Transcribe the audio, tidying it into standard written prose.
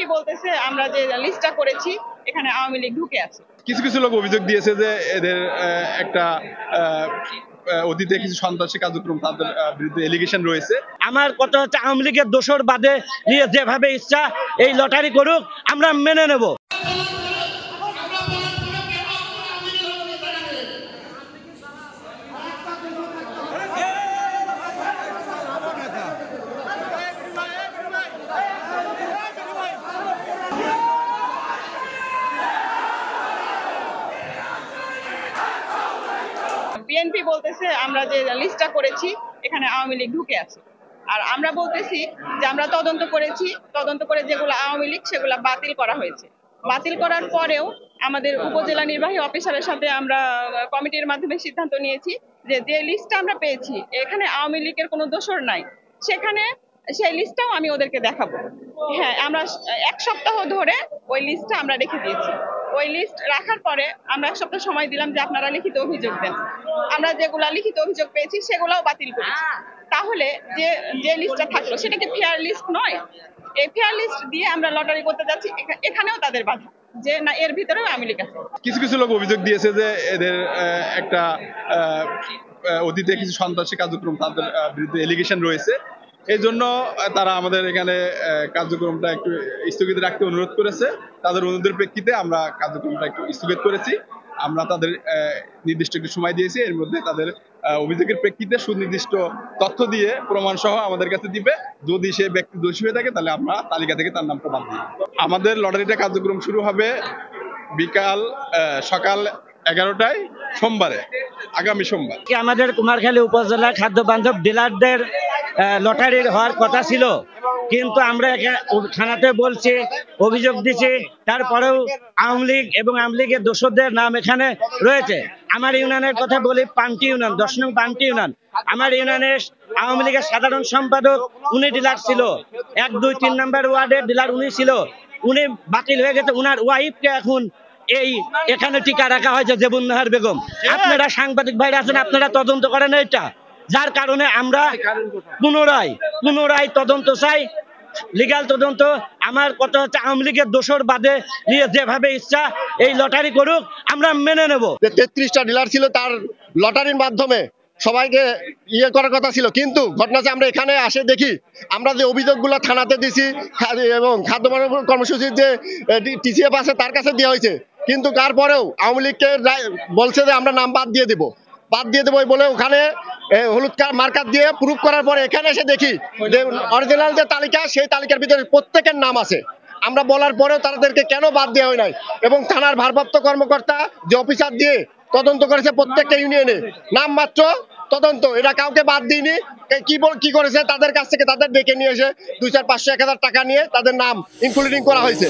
BNP বলতেছে আমরা যে লিস্টটা করেছি এখানে আওয়ামী লীগ ঢুকে আছে। কিছু কিছু লোক অভিযোগ দিয়েছে যে এদের একটা অতীতে কিছু সন্ত্রাসী কার্যক্রম তাদের বিরুদ্ধে এলিগেশন রয়েছে। আমার কথা হচ্ছে আওয়ামী লীগের দোষর বাদে নিয়ে যেভাবে ইচ্ছা এই লটারি করুক আমরা মেনে নেব। বিএনপি বলতেছে আমরা যে লিস্টটা করেছি এখানে আওয়ামী লীগ ঢুকে আছে, আর আমরা বলতেছি যে আমরা তদন্ত করেছি, তদন্ত করে যেগুলো আওয়ামী লীগ সেগুলো বাতিল করা হয়েছে। বাতিল করার পরেও আমাদের উপজেলা নির্বাহী অফিসারের সাথে আমরা কমিটির মাধ্যমে সিদ্ধান্ত নিয়েছি যে যে লিস্টটা আমরা পেয়েছি এখানে আওয়ামী লীগের কোনো দোষর নাই, সেখানে সেই লিস্টটাও আমি ওদেরকে দেখাবো। হ্যাঁ, আমরা 1 সপ্তাহ ধরে ওই লিস্টটা আমরা রেখে দিয়েছি। ওই লিস্ট রাখার পরে আমরা 1 সপ্তাহ সময় দিলাম যে আপনারা লিখিত অভিযোগ দেন। আমরা যেগুলা লিখিত অভিযোগ পেয়েছি সেগুলাও বাতিল করেছি। তাহলে যে যে লিস্টটা থাকলো সেটা কি ফেয়ার লিস্ট নয়? এই ফেয়ার লিস্ট দিয়ে আমরা লটারি করতে যাচ্ছি, এখানেও তাদের বাধা যে না এর ভিতরেও আওয়ামী লীগ আছে। কিছু কিছু লোক অভিযোগ দিয়েছে যে এদের একটা অতীতে কিছু সন্ত্রাসী কার্যক্রম তাদের বিরুদ্ধে এলিগেশন রয়েছে। এই জন্য তারা আমাদের এখানে কার্যক্রমটা একটু স্থগিত রাখতে অনুরোধ করেছে। তাদের অনুরোধের প্রেক্ষিতে আমরা কার্যক্রমটা একটু স্থগিত করেছি। আমরা তাদের নির্দিষ্ট একটু সময় দিয়েছি, এর মধ্যে তাদের অভিযোগের প্রেক্ষিতে সুনির্দিষ্ট তথ্য দিয়ে প্রমাণ সহ আমাদের কাছে দিবে। যদি সে ব্যক্তি দোষী হয়ে থাকে তাহলে আমরা তালিকা থেকে তার নাম প্রমাণ দিই। আমাদের লটারিটা কার্যক্রম শুরু হবে সকাল 11টায় সোমবারে, আগামী সোমবার। আমাদের কুমারখালী উপজেলা খাদ্য বান্ধব ডিলারদের লটারি হওয়ার কথা ছিল, কিন্তু আমরা থানাতে বলছি, অভিযোগ দিচ্ছি, তারপরেও আওয়ামী লীগ এবং আওয়ামী লীগের দোষরদের নাম এখানে রয়েছে। আমার ইউনিয়নের কথা বলি, পান্টি ইউনিয়ন, 10 নং পান্টি ইউনিয়ন। আমার ইউনিয়নের আওয়ামী লীগের সাধারণ সম্পাদক উনি ডিলার ছিল, 1, 2, 3 নম্বর ওয়ার্ডের ডিলার উনি ছিল। উনি বাতিল হয়ে গেছে, উনার ওয়াইফকে এখন এখানে টিকা রাখা হয়েছে, জেবুন্নাহার বেগম। আপনারা সাংবাদিক ভাইরা আছেন, আপনারা তদন্ত করেন এটা, যার কারণে আমরা পুনরায় তদন্ত চাই, লিগ্যাল তদন্ত। আমার কথা হচ্ছে আওয়ামী লীগের দোষর বাদে নিয়ে যেভাবে ইচ্ছা এই লটারি করুক আমরা মেনে নেব। 33টা ডিলার ছিল, তার লটারির মাধ্যমে সবাইকে করার কথা ছিল, কিন্তু ঘটনা যে আমরা এখানে আসে দেখি আমরা যে অভিযোগগুলো থানাতে দিছি এবং খাদ্য কর্মসূচির যে টিসিএফ আছে তার কাছে দেওয়া হয়েছে, কিন্তু তারপরেও আওয়ামী লীগকে বলছে যে আমরা নাম বাদ দিয়ে দেবো বলে ওখানে হলুদ মার্কার দিয়ে প্রুফ করার পরে এখানে এসে দেখি যে অরিজিনাল যে তালিকা সেই তালিকার ভিতরে প্রত্যেকের নাম আছে। আমরা বলার পরেও তাদেরকে কেন বাদ দেওয়া হয় নাই, এবং থানার ভারপ্রাপ্ত কর্মকর্তা যে অফিসার দিয়ে তদন্ত করেছে প্রত্যেকটা ইউনিয়নে নামমাত্র তদন্ত, এটা কাউকে বাদ দিইনি। কি করেছে তাদের কাছ থেকে তাদের ডেকে নিয়ে এসে 200, 500, 1000 টাকা নিয়ে তাদের নাম ইনক্লুডিং করা হয়েছে।